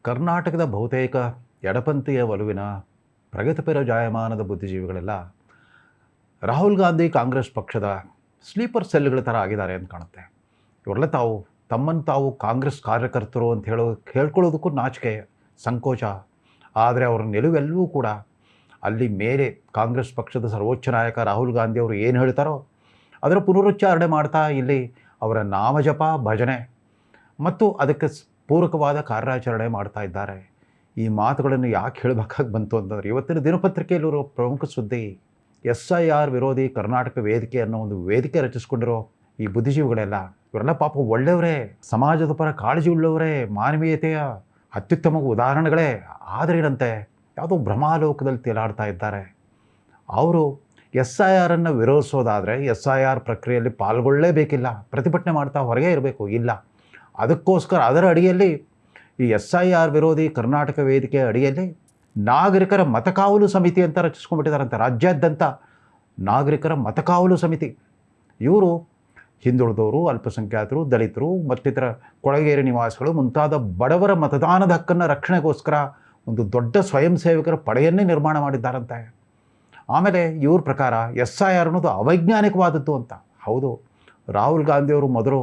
ಕರ್ನಾಟಕದ ಬಹುತೇಕ ಎಡಪಂಥೀಯ ಒಲವಿನ ಪ್ರಗತಿಪರ ಜಾಯಮಾನದ ಬುದ್ಧಿಜೀವಿಗಳೆಲ್ಲ ರಾಹುಲ್ ಗಾಂಧಿ ಕಾಂಗ್ರೆಸ್ ಪಕ್ಷದ ಸ್ಲೀಪರ್ ಸೆಲ್ಗಳ ಥರ ಆಗಿದ್ದಾರೆ ಅಂತ ಕಾಣುತ್ತೆ. ಇವರೆಲ್ಲ ತಮ್ಮನ್ನು ತಾವು ಕಾಂಗ್ರೆಸ್ ಕಾರ್ಯಕರ್ತರು ಅಂತ ಹೇಳ್ಕೊಳ್ಳೋದಕ್ಕೂ ನಾಚಿಕೆ, ಸಂಕೋಚ. ಆದರೆ ಅವರ ನಿಲುವೆಲ್ಲವೂ ಕೂಡ ಅಲ್ಲಿ ಮೇಲೆ ಕಾಂಗ್ರೆಸ್ ಪಕ್ಷದ ಸರ್ವೋಚ್ಚ ನಾಯಕ ರಾಹುಲ್ ಗಾಂಧಿ ಅವರು ಏನು ಹೇಳ್ತಾರೋ ಅದರ ಪುನರುಚ್ಚಾರಣೆ ಮಾಡ್ತಾ ಇಲ್ಲಿ ಅವರ ನಾಮಜಪ, ಭಜನೆ ಮತ್ತು ಅದಕ್ಕೆ ಪೂರಕವಾದ ಕಾರ್ಯಾಚರಣೆ ಮಾಡ್ತಾ ಇದ್ದಾರೆ. ಈ ಮಾತುಗಳನ್ನು ಯಾಕೆ ಹೇಳಬೇಕಾಗಿ ಬಂತು ಅಂತಂದರೆ, ಇವತ್ತಿನ ದಿನಪತ್ರಿಕೆಯಲ್ಲಿರೋ ಪ್ರಮುಖ ಸುದ್ದಿ SIR ವಿರೋಧಿ ಕರ್ನಾಟಕ ವೇದಿಕೆ ಅನ್ನೋ ಒಂದು ವೇದಿಕೆ ರಚಿಸ್ಕೊಂಡಿರೋ ಈ ಬುದ್ಧಿಜೀವಿಗಳೆಲ್ಲ, ಇವರೆಲ್ಲ ಪಾಪ ಒಳ್ಳೆಯವರೇ, ಸಮಾಜದ ಪರ ಕಾಳಜಿ ಉಳ್ಳವರೇ, ಮಾನವೀಯತೆಯ ಅತ್ಯುತ್ತಮ ಉದಾಹರಣೆಗಳೇ. ಆದರೆ ಏನಂತೆ ಯಾವುದೋ ಭ್ರಮಾಲೋಕದಲ್ಲಿ ತೇಲಾಡ್ತಾ ಇದ್ದಾರೆ. ಅವರು SIRನ್ನು ವಿರೋಧಿಸೋದಾದರೆ SIR ಪ್ರಕ್ರಿಯೆಯಲ್ಲಿ ಪಾಲ್ಗೊಳ್ಳಲೇಬೇಕಿಲ್ಲ, ಪ್ರತಿಭಟನೆ ಮಾಡ್ತಾ ಹೊರಗೆ ಇರಬೇಕು. ಇಲ್ಲ, ಅದಕ್ಕೋಸ್ಕರ ಅದರ ಅಡಿಯಲ್ಲಿ ಈ SIR ವಿರೋಧಿ ಕರ್ನಾಟಕ ವೇದಿಕೆ ಅಡಿಯಲ್ಲಿ ನಾಗರಿಕರ ಮತಕಾವಲು ಸಮಿತಿ ಅಂತ ರಚಿಸ್ಕೊಂಡ್ಬಿಟ್ಟಿದ್ದಾರಂತೆ. ರಾಜ್ಯಾದ್ಯಂತ ನಾಗರಿಕರ ಮತಕಾವಲು ಸಮಿತಿ. ಇವರು ಹಿಂದುಳಿದವರು, ಅಲ್ಪಸಂಖ್ಯಾತರು, ದಲಿತರು ಮತ್ತಿತರ ಕೊಳಗೇರಿ ನಿವಾಸಿಗಳು ಮುಂತಾದ ಬಡವರ ಮತದಾನದ ಹಕ್ಕನ್ನು ರಕ್ಷಣೆಗೋಸ್ಕರ ಒಂದು ದೊಡ್ಡ ಸ್ವಯಂ ಸೇವಕರ ಪಡೆಯನ್ನೇ ನಿರ್ಮಾಣ ಮಾಡಿದ್ದಾರಂತೆ. ಆಮೇಲೆ ಇವ್ರ ಪ್ರಕಾರ SIR ಅನ್ನೋದು ಅವೈಜ್ಞಾನಿಕವಾದದ್ದು ಅಂತ. ಹೌದು, ರಾಹುಲ್ ಗಾಂಧಿಯವರು ಮೊದಲು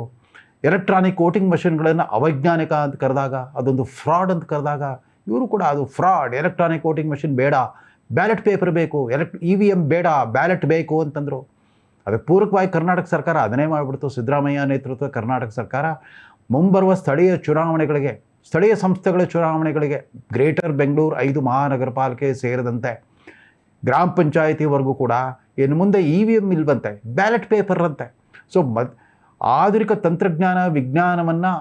ಎಲೆಕ್ಟ್ರಾನಿಕ್ ವೋಟಿಂಗ್ ಮಷಿನ್ಗಳನ್ನು ಅವೈಜ್ಞಾನಿಕ ಅಂತ ಕರೆದಾಗ, ಅದೊಂದು ಫ್ರಾಡ್ ಅಂತ ಕರೆದಾಗ, ಇವರು ಕೂಡ ಅದು ಫ್ರಾಡ್, ಎಲೆಕ್ಟ್ರಾನಿಕ್ ವೋಟಿಂಗ್ ಮಷಿನ್ ಬೇಡ, ಬ್ಯಾಲೆಟ್ ಪೇಪರ್ ಬೇಕು, EVM ಬೇಡ, ಬ್ಯಾಲೆಟ್ ಬೇಕು ಅಂತಂದರು. ಅದಕ್ಕೆ ಪೂರಕವಾಗಿ ಕರ್ನಾಟಕ ಸರ್ಕಾರ ಅದನ್ನೇ ಮಾಡಿಬಿಡ್ತು. ಸಿದ್ದರಾಮಯ್ಯ ನೇತೃತ್ವದ ಕರ್ನಾಟಕ ಸರ್ಕಾರ ಮುಂಬರುವ ಸ್ಥಳೀಯ ಚುನಾವಣೆಗಳಿಗೆ, ಸ್ಥಳೀಯ ಸಂಸ್ಥೆಗಳ ಚುನಾವಣೆಗಳಿಗೆ, ಗ್ರೇಟರ್ ಬೆಂಗಳೂರು 5 ಮಹಾನಗರ ಪಾಲಿಕೆ ಸೇರಿದಂತೆ ಗ್ರಾಮ ಪಂಚಾಯಿತಿವರೆಗೂ ಕೂಡ ಇನ್ನು ಮುಂದೆ EVM ಇಲ್ವಂತೆ, ಬ್ಯಾಲೆಟ್ ಪೇಪರ್ ಅಂತೆ. ಸೊ ಆಧುನಿಕ ತಂತ್ರಜ್ಞಾನ ವಿಜ್ಞಾನವನ್ನು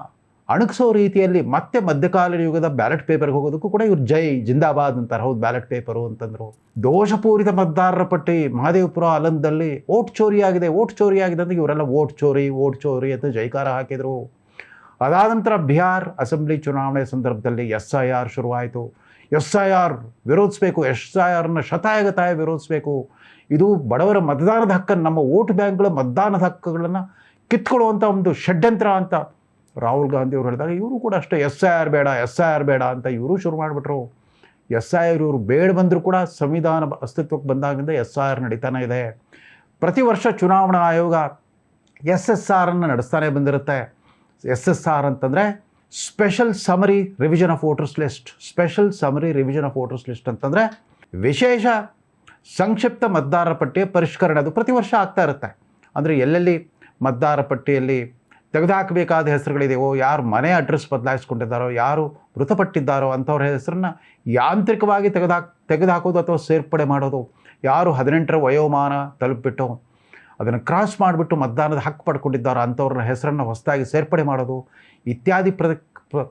ಅಣಗಿಸೋ ರೀತಿಯಲ್ಲಿ ಮತ್ತೆ ಮಧ್ಯಕಾಲೀನ ಯುಗದ ಬ್ಯಾಲೆಟ್ ಪೇಪರ್ಗೆ ಹೋಗೋದಕ್ಕೂ ಕೂಡ ಇವ್ರು ಜೈ ಜಿಂದಾಬಾದ್ ಅಂತಾರೆ. ಹೌದು, ಬ್ಯಾಲೆಟ್ ಪೇಪರು ಅಂತಂದರು. ದೋಷಪೂರಿತ ಮತದಾರರ ಪಟ್ಟಿ ಮಹದೇವಪುರ ಅಲಂದಲ್ಲಿ ಓಟ್ ಚೋರಿಯಾಗಿದೆ ಅಂತ ಇವರೆಲ್ಲ ಓಟ್ ಚೋರಿ ಅಂತ ಜೈಕಾರ ಹಾಕಿದರು. ಅದಾದ ನಂತರ ಬಿಹಾರ್ ಅಸೆಂಬ್ಲಿ ಚುನಾವಣೆ ಸಂದರ್ಭದಲ್ಲಿ SIR ಶುರುವಾಯಿತು. SIR ವಿರೋಧಿಸಬೇಕು, SIRನ ಶತಾಯಗತಾಯ ವಿರೋಧಿಸಬೇಕು. ಇದು ಬಡವರ ಮತದಾನದ ಹಕ್ಕನ್ನು, ನಮ್ಮ ವೋಟ್ ಬ್ಯಾಂಕ್ಗಳ ಮತದಾನದ ಹಕ್ಕುಗಳನ್ನು ಕಿತ್ಕೊಳ್ಳುವಂಥ ಒಂದು ಷಡ್ಯಂತ್ರ ಅಂತ ರಾಹುಲ್ ಗಾಂಧಿ ಅವರು ಹೇಳಿದಾಗ, ಇವರು ಕೂಡ ಅಷ್ಟೇ SIR ಬೇಡ ಅಂತ ಇವರು ಶುರು ಮಾಡಿಬಿಟ್ರು. SIR ಇವರು ಬೇಡ ಬಂದರೂ ಕೂಡ ಸಂವಿಧಾನ ಅಸ್ತಿತ್ವಕ್ಕೆ ಬಂದಾಗಿಂದ SIR ನಡೀತಾನೆ ಇದೆ. ಪ್ರತಿ ವರ್ಷ ಚುನಾವಣಾ ಆಯೋಗ SSRನ್ನು ನಡೆಸ್ತಾನೆ ಬಂದಿರುತ್ತೆ. SSR ಅಂತಂದರೆ special summary revision of voters list. Special summary revision of voters list ಅಂತಂದರೆ ವಿಶೇಷ ಸಂಕ್ಷಿಪ್ತ ಮತದಾರರ ಪಟ್ಟಿಯ ಪರಿಷ್ಕರಣೆ. ಅದು ಪ್ರತಿ ವರ್ಷ ಆಗ್ತಾ ಇರುತ್ತೆ. ಅಂದರೆ ಎಲ್ಲೆಲ್ಲಿ ಮತದಾರರ ಪಟ್ಟಿಯಲ್ಲಿ ತೆಗೆದುಹಾಕಬೇಕಾದ ಹೆಸರುಗಳಿದೆಯೋ, ಯಾರು ಮನೆ ಅಡ್ರೆಸ್ ಬದಲಾಯಿಸ್ಕೊಂಡಿದ್ದಾರೋ, ಯಾರು ಮೃತಪಟ್ಟಿದ್ದಾರೋ ಅಂಥವ್ರ ಹೆಸರನ್ನ ಯಾಂತ್ರಿಕವಾಗಿ ತೆಗೆದುಹಾಕೋದು ಅಥವಾ ಸೇರ್ಪಡೆ ಮಾಡೋದು, ಯಾರು 18ರ ವಯೋಮಾನ ತಲುಪಿಬಿಟ್ಟು ಅದನ್ನು ಕ್ರಾಸ್ ಮಾಡಿಬಿಟ್ಟು ಮತದಾನದ ಹಕ್ಕು ಪಡ್ಕೊಂಡಿದ್ದಾರೋ ಅಂಥವ್ರ ಹೆಸರನ್ನು ಹೊಸದಾಗಿ ಸೇರ್ಪಡೆ ಮಾಡೋದು ಇತ್ಯಾದಿ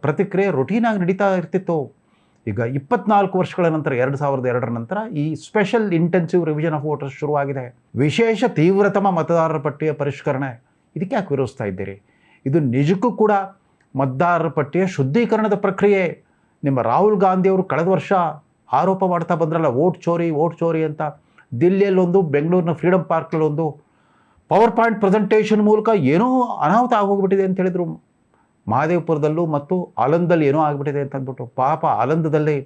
ಪ್ರತಿಕ್ರಿಯೆ ರೊಟೀನಾಗಿ ನಡೀತಾ ಇರ್ತಿತ್ತು. ಈಗ 24 ವರ್ಷಗಳ ನಂತರ 2002ರ ನಂತರ ಈ special intensive revision of voters ಶುರುವಾಗಿದೆ. ವಿಶೇಷ ತೀವ್ರತಮ ಮತದಾರರ ಪಟ್ಟಿಯ ಪರಿಷ್ಕರಣೆ. ಇದಕ್ಕೆ ಯಾಕೆ ವಿರೋಧಿಸ್ತಾ ಇದ್ದೀರಿ? ಇದು ನಿಜಕ್ಕೂ ಕೂಡ ಮತದಾರರ ಪಟ್ಟಿಯ ಶುದ್ಧೀಕರಣದ ಪ್ರಕ್ರಿಯೆ. ನಿಮ್ಮ ರಾಹುಲ್ ಗಾಂಧಿಯವರು ಕಳೆದ ವರ್ಷ ಆರೋಪ ಮಾಡ್ತಾ ಬಂದ್ರಲ್ಲ, ಓಟ್ ಚೋರಿ ಅಂತ. ದಿಲ್ಲಿಯಲ್ಲೊಂದು, ಬೆಂಗಳೂರಿನ ಫ್ರೀಡಮ್ ಪಾರ್ಕ್ನಲ್ಲೊಂದು ಪವರ್ ಪಾಯಿಂಟ್ ಪ್ರೆಸೆಂಟೇಷನ್ ಮೂಲಕ ಏನೋ ಅನಾಹುತ ಆಗೋಗ್ಬಿಟ್ಟಿದೆ ಅಂತ ಹೇಳಿದರು. ಮಹದೇವಪುರದಲ್ಲೂ ಮತ್ತು ಆಲಂದಲ್ಲಿ ಏನೋ ಆಗಿಬಿಟ್ಟಿದೆ ಅಂತ ಅಂದ್ಬಿಟ್ಟು, ಪಾಪ ಆಲಂದದಲ್ಲಿ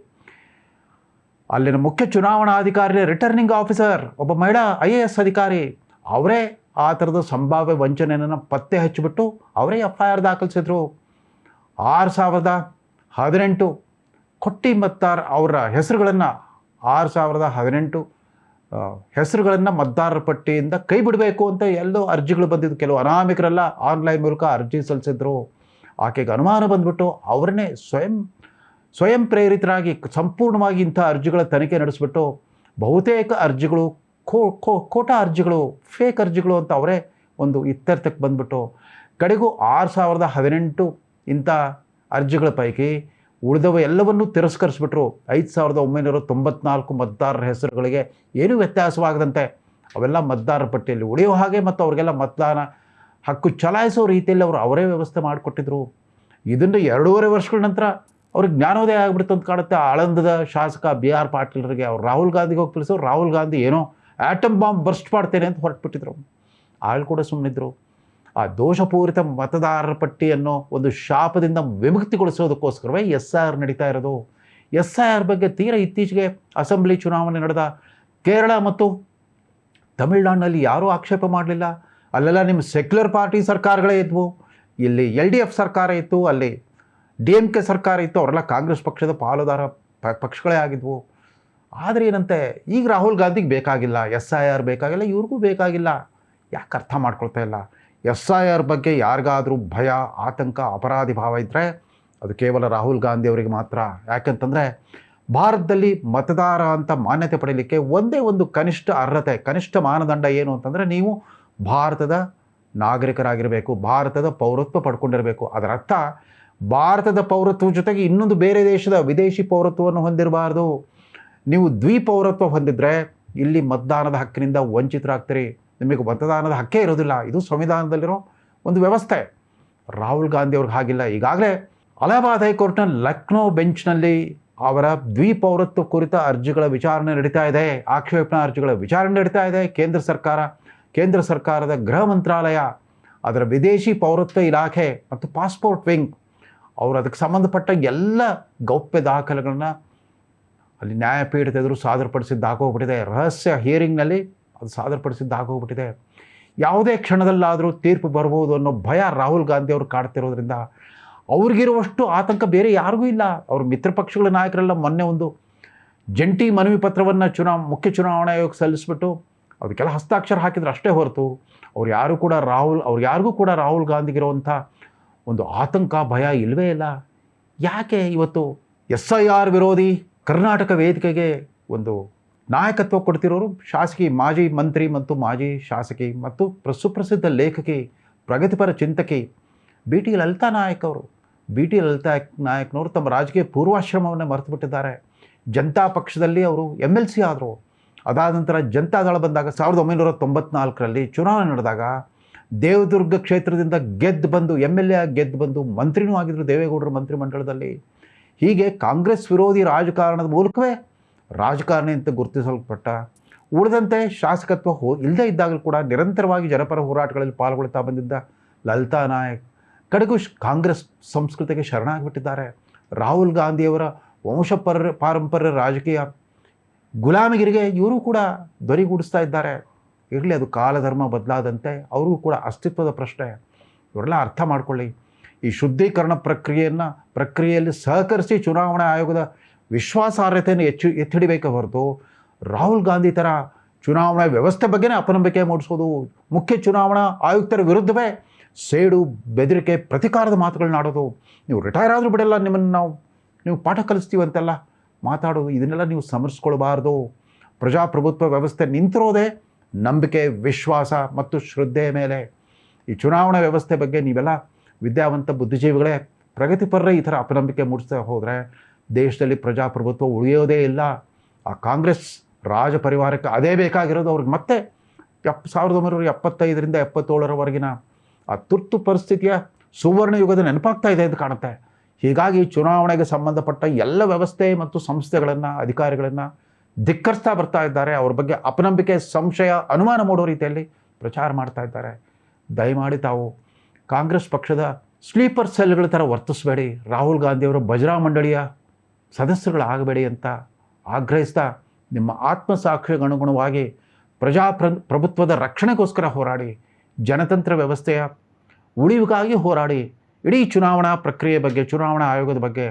ಅಲ್ಲಿನ ಮುಖ್ಯ ಚುನಾವಣಾಧಿಕಾರಿ, ರಿಟರ್ನಿಂಗ್ ಆಫೀಸರ್, ಒಬ್ಬ ಮಹಿಳಾ IAS ಅಧಿಕಾರಿ, ಅವರೇ ಆ ಥರದ ಸಂಭಾವ್ಯ ವಂಚನೆಯನ್ನು ಪತ್ತೆ ಹಚ್ಚಿಬಿಟ್ಟು ಅವರೇ FIR ದಾಖಲಿಸಿದ್ರು. 6018 ಕೊಟ್ಟಿ ಮತದಾರ ಅವರ ಹೆಸರುಗಳನ್ನು 6018 ಹೆಸರುಗಳನ್ನು ಮತದಾರರ ಪಟ್ಟಿಯಿಂದ ಕೈ ಬಿಡಬೇಕು ಅಂತ ಎಲ್ಲೋ ಅರ್ಜಿಗಳು ಬಂದಿದ್ದು. ಕೆಲವು ಅನಾಮಿಕರೆಲ್ಲ ಆನ್ಲೈನ್ ಮೂಲಕ ಅರ್ಜಿ ಸಲ್ಲಿಸಿದ್ರು. ಆಕೆಗೆ ಅನುಮಾನ ಬಂದ್ಬಿಟ್ಟು ಅವರನ್ನೇ ಸ್ವಯಂ ಪ್ರೇರಿತರಾಗಿ ಸಂಪೂರ್ಣವಾಗಿ ಇಂಥ ಅರ್ಜಿಗಳ ತನಿಖೆ ನಡೆಸಿಬಿಟ್ಟು ಬಹುತೇಕ ಅರ್ಜಿಗಳು ಖೋಟಾ ಅರ್ಜಿಗಳು, ಫೇಕ್ ಅರ್ಜಿಗಳು ಅಂತ ಅವರೇ ಒಂದು ಇತ್ಯರ್ಥಕ್ಕೆ ಬಂದ್ಬಿಟ್ಟು ಕಡೆಗೂ 6018 ಇಂಥ ಅರ್ಜಿಗಳ ಪೈಕಿ ಉಳಿದವ ಎಲ್ಲವನ್ನೂ ತಿರಸ್ಕರಿಸ್ಬಿಟ್ರು. 5994 ಮತದಾರರ ಹೆಸರುಗಳಿಗೆ ಏನೂ ವ್ಯತ್ಯಾಸವಾಗದಂತೆ ಅವೆಲ್ಲ ಮತದಾರರ ಪಟ್ಟಿಯಲ್ಲಿ ಉಳಿಯೋ ಹಾಗೆ ಮತ್ತು ಅವ್ರಿಗೆಲ್ಲ ಮತದಾನ ಹಕ್ಕು ಚಲಾಯಿಸೋ ರೀತಿಯಲ್ಲಿ ಅವರೇ ವ್ಯವಸ್ಥೆ ಮಾಡಿಕೊಟ್ಟಿದ್ರು. ಇದನ್ನು 2.5 ವರ್ಷಗಳ ನಂತರ ಅವ್ರಿಗೆ ಜ್ಞಾನೋದಯ ಆಗಿಬಿಡ್ತು ಅಂತ ಕಾಣುತ್ತೆ. ಆಳಂದದ ಶಾಸಕ BR ಪಾಟೀಲ್ರಿಗೆ ಅವ್ರು ರಾಹುಲ್ ಗಾಂಧಿಗೆ ಹೋಗಿ ತಿಳಿಸೋ, ರಾಹುಲ್ ಗಾಂಧಿ ಏನೋ ಆಟಮ್ ಬಾಂಬ್ ಬರ್ಸ್ಟ್ ಮಾಡ್ತೇನೆ ಅಂತ ಹೊರಟುಬಿಟ್ಟಿದ್ರು. ಆಳು ಕೂಡ ಸುಮ್ಮನಿದ್ರು. ಆ ದೋಷಪೂರಿತ ಮತದಾರರ ಪಟ್ಟಿಯನ್ನು ಒಂದು ಶಾಪದಿಂದ ವಿಮುಕ್ತಿಗೊಳಿಸೋದಕ್ಕೋಸ್ಕರವೇ SIR ನಡೀತಾ ಇರೋದು. SIR ಬಗ್ಗೆ ತೀರಾ ಇತ್ತೀಚೆಗೆ ಅಸೆಂಬ್ಲಿ ಚುನಾವಣೆ ನಡೆದ ಕೇರಳ ಮತ್ತು ತಮಿಳುನಾಡಿನಲ್ಲಿ ಯಾರೂ ಆಕ್ಷೇಪ ಮಾಡಲಿಲ್ಲ. ಅಲ್ಲೆಲ್ಲ ನಿಮ್ಮ ಸೆಕ್ಯುಲರ್ ಪಾರ್ಟಿ ಸರ್ಕಾರಗಳೇ ಇದ್ವು. ಇಲ್ಲಿ LDF ಸರ್ಕಾರ ಇತ್ತು, ಅಲ್ಲಿ DMK ಸರ್ಕಾರ ಇತ್ತು, ಅವರೆಲ್ಲ ಕಾಂಗ್ರೆಸ್ ಪಕ್ಷದ ಪಾಲುದಾರ ಪಕ್ಷಗಳೇ ಆಗಿದ್ವು. ಆದರೆ ಏನಂತೆ ಈಗ ರಾಹುಲ್ ಗಾಂಧಿಗೆ ಬೇಕಾಗಿಲ್ಲ, SIR ಬೇಕಾಗಿಲ್ಲ, ಇವ್ರಿಗೂ ಬೇಕಾಗಿಲ್ಲ. ಯಾಕೆ ಅರ್ಥ ಮಾಡ್ಕೊಳ್ತಾ ಇಲ್ಲ? SIR ಬಗ್ಗೆ ಯಾರಿಗಾದರೂ ಭಯ, ಆತಂಕ, ಅಪರಾಧಿ ಭಾವ ಇದ್ದರೆ ಅದು ಕೇವಲ ರಾಹುಲ್ ಗಾಂಧಿ ಅವರಿಗೆ ಮಾತ್ರ. ಯಾಕಂತಂದರೆ ಭಾರತದಲ್ಲಿ ಮತದಾರ ಅಂತ ಮಾನ್ಯತೆ ಪಡೀಲಿಕ್ಕೆ ಒಂದೇ ಒಂದು ಕನಿಷ್ಠ ಅರ್ಹತೆ, ಕನಿಷ್ಠ ಮಾನದಂಡ ಏನು ಅಂತಂದರೆ ನೀವು ಭಾರತದ ನಾಗರಿಕರಾಗಿರಬೇಕು, ಭಾರತದ ಪೌರತ್ವ ಪಡ್ಕೊಂಡಿರಬೇಕು. ಅದರ ಅರ್ಥ ಭಾರತದ ಪೌರತ್ವ ಜೊತೆಗೆ ಇನ್ನೊಂದು ಬೇರೆ ದೇಶದ ವಿದೇಶಿ ಪೌರತ್ವವನ್ನು ಹೊಂದಿರಬಾರ್ದು. ನೀವು ದ್ವಿಪೌರತ್ವ ಹೊಂದಿದ್ರೆ ಇಲ್ಲಿ ಮತದಾನದ ಹಕ್ಕಿನಿಂದ ವಂಚಿತರಾಗ್ತೀರಿ, ನಿಮಗೆ ಮತದಾನದ ಹಕ್ಕೇ ಇರೋದಿಲ್ಲ. ಇದು ಸಂವಿಧಾನದಲ್ಲಿರೋ ಒಂದು ವ್ಯವಸ್ಥೆ. ರಾಹುಲ್ ಗಾಂಧಿ ಅವ್ರಿಗೆ ಹಾಗಿಲ್ಲ. ಈಗಾಗಲೇ ಅಲಹಾಬಾದ್ ಹೈಕೋರ್ಟ್ನ ಲಕ್ನೋ ಬೆಂಚ್ನಲ್ಲಿ ಅವರ ದ್ವಿಪೌರತ್ವ ಕುರಿತ ಅರ್ಜಿಗಳ ವಿಚಾರಣೆ ನಡೀತಾ ಇದೆ, ಆಕ್ಷೇಪಣಾ ಅರ್ಜಿಗಳ ವಿಚಾರಣೆ ನಡೀತಾ ಇದೆ. ಕೇಂದ್ರ ಸರ್ಕಾರದ ಗೃಹ ಮಂತ್ರಾಲಯ, ಅದರ ವಿದೇಶಿ ಪೌರತ್ವ ಇಲಾಖೆ ಮತ್ತು ಪಾಸ್ಪೋರ್ಟ್ ವಿಂಗ್ ಅವರು ಅದಕ್ಕೆ ಸಂಬಂಧಪಟ್ಟ ಎಲ್ಲ ಗೌಪ್ಯ ದಾಖಲೆಗಳನ್ನ ಅಲ್ಲಿ ನ್ಯಾಯಪೀಠದ ಎದುರು ಸಾದರಪಡಿಸಿದ್ದಾಗೋಗ್ಬಿಟ್ಟಿದೆ. ರಹಸ್ಯ ಹಿಯರಿಂಗ್ನಲ್ಲಿ ಅದು ಸಾದರಪಡಿಸಿದ್ದಾಗೋಗ್ಬಿಟ್ಟಿದೆ. ಯಾವುದೇ ಕ್ಷಣದಲ್ಲಾದರೂ ತೀರ್ಪು ಬರ್ಬೋದು ಅನ್ನೋ ಭಯ ರಾಹುಲ್ ಗಾಂಧಿ ಅವರು ಕಾಡ್ತಿರೋದ್ರಿಂದ ಅವ್ರಿಗಿರುವಷ್ಟು ಆತಂಕ ಬೇರೆ ಯಾರಿಗೂ ಇಲ್ಲ. ಅವ್ರ ಮಿತ್ರ ಪಕ್ಷಗಳ ನಾಯಕರೆಲ್ಲ ಮೊನ್ನೆ ಒಂದು ಜಂಟಿ ಮನವಿ ಪತ್ರವನ್ನು ಮುಖ್ಯ ಚುನಾವಣಾ ಆಯೋಗಕ್ಕೆ ಸಲ್ಲಿಸ್ಬಿಟ್ಟು ಅದಕ್ಕೆಲ್ಲ ಹಸ್ತಾಕ್ಷರ ಹಾಕಿದ್ರೆ ಅಷ್ಟೇ ಹೊರತು ಅವ್ರು ಯಾರಿಗೂ ಕೂಡ ರಾಹುಲ್ ಗಾಂಧಿಗಿರುವಂಥ ಒಂದು ಆತಂಕ, ಭಯ ಇಲ್ಲವೇ ಇಲ್ಲ. ಯಾಕೆ ಇವತ್ತು SIR ವಿರೋಧಿ ಕರ್ನಾಟಕ ವೇದಿಕೆಗೆ ಒಂದು ನಾಯಕತ್ವ ಕೊಡ್ತಿರೋರು ಮಾಜಿ ಮಂತ್ರಿ ಮತ್ತು ಮಾಜಿ ಶಾಸಕಿ ಮತ್ತು ಸುಪ್ರಸಿದ್ಧ ಲೇಖಕಿ, ಪ್ರಗತಿಪರ ಚಿಂತಕಿ BT ಲಲಿತಾ ನಾಯಕ್ ಅವರು. BT ಲಲಿತಾ ನಾಯಕ್ನವರು ತಮ್ಮ ರಾಜಕೀಯ ಪೂರ್ವಾಶ್ರಮವನ್ನು ಮರೆತು ಬಿಟ್ಟಿದ್ದಾರೆ. ಜನತಾ ಪಕ್ಷದಲ್ಲಿ ಅವರು MLC ಆದರು. ಅದಾದ ನಂತರ ಜನತಾದಳ ಬಂದಾಗ 1994ರಲ್ಲಿ ಚುನಾವಣೆ ನಡೆದಾಗ ದೇವದುರ್ಗ ಕ್ಷೇತ್ರದಿಂದ ಗೆದ್ದು ಬಂದು MLA ಗೆದ್ದು ಬಂದು ಮಂತ್ರಿನೂ ಆಗಿದ್ದರು ದೇವೇಗೌಡರ ಮಂತ್ರಿಮಂಡಲದಲ್ಲಿ. ಹೀಗೆ ಕಾಂಗ್ರೆಸ್ ವಿರೋಧಿ ರಾಜಕಾರಣದ ಮೂಲಕವೇ ರಾಜಕಾರಣಿ ಅಂತ ಗುರುತಿಸಲ್ಪಟ್ಟ, ಉಳಿದಂತೆ ಶಾಸಕತ್ವ ಇಲ್ಲದೇ ಇದ್ದಾಗಲೂ ಕೂಡ ನಿರಂತರವಾಗಿ ಜನಪರ ಹೋರಾಟಗಳಲ್ಲಿ ಪಾಲ್ಗೊಳ್ತಾ ಬಂದಿದ್ದ ಲಲಿತಾ ನಾಯಕ್ ಕಡೆಗೂ ಕಾಂಗ್ರೆಸ್ ಸಂಸ್ಕೃತಿಗೆ ಶರಣಾಗಿಬಿಟ್ಟಿದ್ದಾರೆ. ರಾಹುಲ್ ಗಾಂಧಿಯವರ ಪಾರಂಪರ್ಯ ರಾಜಕೀಯ ಗುಲಾಮಗಿರಿಗೆ ಇವರು ಕೂಡ ಧ್ವನಿಗೂಡಿಸ್ತಾ ಇದ್ದಾರೆ. ಇರಲಿ, ಅದು ಕಾಲಧರ್ಮ ಬದಲಾದಂತೆ ಅವ್ರಿಗೂ ಕೂಡ ಅಸ್ತಿತ್ವದ ಪ್ರಶ್ನೆ. ಇವರೆಲ್ಲ ಅರ್ಥ ಮಾಡ್ಕೊಳ್ಳಿ. ಈ ಶುದ್ಧೀಕರಣ ಪ್ರಕ್ರಿಯೆಯಲ್ಲಿ ಸಹಕರಿಸಿ ಚುನಾವಣಾ ಆಯೋಗದ ವಿಶ್ವಾಸಾರ್ಹತೆಯನ್ನು ಎತ್ತಿಡಬೇಕೆ ಹೊರತು ರಾಹುಲ್ ಗಾಂಧಿ ಥರ ಚುನಾವಣಾ ವ್ಯವಸ್ಥೆ ಬಗ್ಗೆನೇ ಅಪನಂಬಿಕೆ ಮೂಡಿಸೋದು, ಮುಖ್ಯ ಚುನಾವಣಾ ಆಯುಕ್ತರ ವಿರುದ್ಧವೇ ಸೇಡು, ಬೆದರಿಕೆ, ಪ್ರತಿಕಾರದ ಮಾತುಗಳನ್ನ ಆಡೋದು, ನೀವು ರಿಟೈರ್ ಆದರೂ ಬಿಡಲ್ಲ, ನೀವು ಪಾಠ ಕಲಿಸ್ತೀವಂತೆಲ್ಲ ಮಾತಾಡೋದು, ಇದನ್ನೆಲ್ಲ ನೀವು ಸಮರಿಸ್ಕೊಳ್ಬಾರ್ದು. ಪ್ರಜಾಪ್ರಭುತ್ವ ವ್ಯವಸ್ಥೆ ನಿಂತಿರೋದೇ ನಂಬಿಕೆ, ವಿಶ್ವಾಸ ಮತ್ತು ಶ್ರದ್ಧೆಯ ಮೇಲೆ. ಈ ಚುನಾವಣಾ ವ್ಯವಸ್ಥೆ ಬಗ್ಗೆ ನೀವೆಲ್ಲ ವಿದ್ಯಾವಂತ ಬುದ್ಧಿಜೀವಿಗಳೇ, ಪ್ರಗತಿಪರರೇ ಈ ಥರ ಅಪನಂಬಿಕೆ ಮೂಡಿಸ್ತಾ ಹೋದರೆ ದೇಶದಲ್ಲಿ ಪ್ರಜಾಪ್ರಭುತ್ವ ಉಳಿಯೋದೇ ಇಲ್ಲ. ಆ ಕಾಂಗ್ರೆಸ್ ರಾಜ ಪರಿವಾರಕ್ಕೆ ಅದೇ ಬೇಕಾಗಿರೋದು. ಅವ್ರಿಗೆ ಮತ್ತೆ 1975ರಿಂದ 77ರವರೆಗಿನ ಆ ತುರ್ತು ಪರಿಸ್ಥಿತಿಯ ಸುವರ್ಣ ಯುಗದ ನೆನಪಾಗ್ತಾ ಇದೆ ಅಂತ ಕಾಣುತ್ತೆ. ಹೀಗಾಗಿ ಚುನಾವಣೆಗೆ ಸಂಬಂಧಪಟ್ಟ ಎಲ್ಲ ವ್ಯವಸ್ಥೆ ಮತ್ತು ಸಂಸ್ಥೆಗಳನ್ನು, ಅಧಿಕಾರಿಗಳನ್ನು ಧಿಕ್ಕರಿಸ್ತಾ ಬರ್ತಾ ಇದ್ದಾರೆ. ಅವ್ರ ಬಗ್ಗೆ ಅಪನಂಬಿಕೆ, ಸಂಶಯ, ಅನುಮಾನ ಮೂಡೋ ರೀತಿಯಲ್ಲಿ ಪ್ರಚಾರ ಮಾಡ್ತಾ ಇದ್ದಾರೆ. ದಯಮಾಡಿ ತಾವು ಕಾಂಗ್ರೆಸ್ ಪಕ್ಷದ ಸ್ಲೀಪರ್ ಸೆಲ್ಗಳ ಥರ ವರ್ತಿಸಬೇಡಿ, ರಾಹುಲ್ ಗಾಂಧಿಯವರ ಭಜನಾ ಮಂಡಳಿಯ ಸದಸ್ಯರುಗಳಾಗಬೇಡಿ ಅಂತ ಆಗ್ರಹಿಸ್ತಾ ನಿಮ್ಮ ಆತ್ಮಸಾಕ್ಷಿಗೆ ಅನುಗುಣವಾಗಿ ಪ್ರಜಾಪ್ರಭುತ್ವದ ರಕ್ಷಣೆಗೋಸ್ಕರ ಹೋರಾಡಿ, ಜನತಂತ್ರ ವ್ಯವಸ್ಥೆಯ ಉಳಿವಿಗಾಗಿ ಹೋರಾಡಿ. ಇಡೀ ಚುನಾವಣಾ ಪ್ರಕ್ರಿಯೆ ಬಗ್ಗೆ, ಚುನಾವಣಾ ಆಯೋಗದ ಬಗ್ಗೆ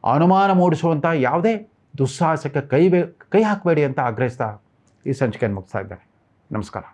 ಅನುಮಾನ ಮೂಡಿಸುವಂಥ ಯಾವುದೇ ದುಸ್ಸಾಹಸಕ್ಕೆ ಕೈ ಹಾಕಬೇಡಿ ಅಂತ ಆಗ್ರಹಿಸ್ತಾ ಈ ಸಂಚಿಕೆಯನ್ನು ಮುಗಿಸ್ತಾ ಇದ್ದಾರೆ. ನಮಸ್ಕಾರ.